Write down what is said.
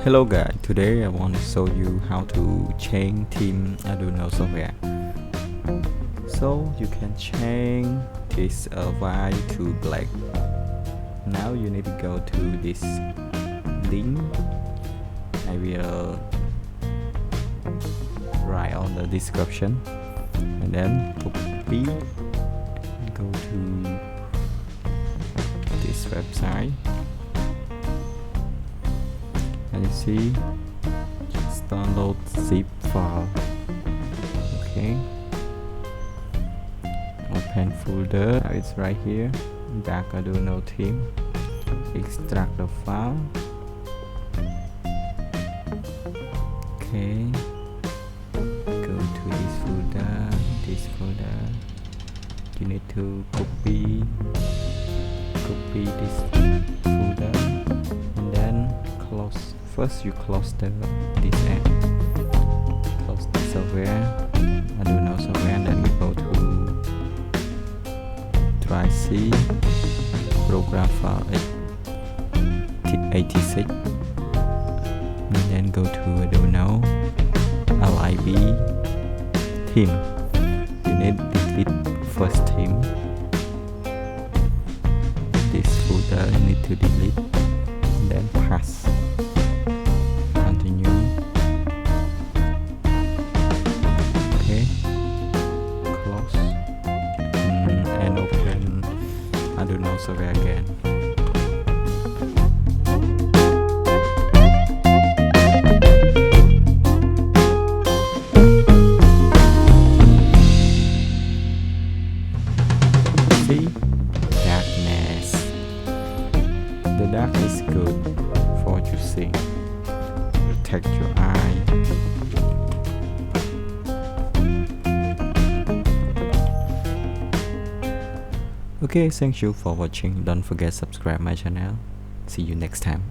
Hello guys, today I want to show you how to change theme Arduino software. So you can change this white to black. Now you need to go to this link. I will write on the description and then copy and go to this website. And you see, just download zip file. Okay, open folder. Now it's right here, dark Arduino theme. Extract the file. Okay, go to this folder. You need to copy this folder and then close. First you close this app, close the software, Arduino software, and then we go to try C, program file 86, and then go to Arduino lib theme. You need to delete first theme. This folder you need to delete, and then pass. And open Arduino software again. See? Darkness. The dark is good for using. Protect your eye. Okay, thank you for watching. Don't forget subscribe my channel. See you next time.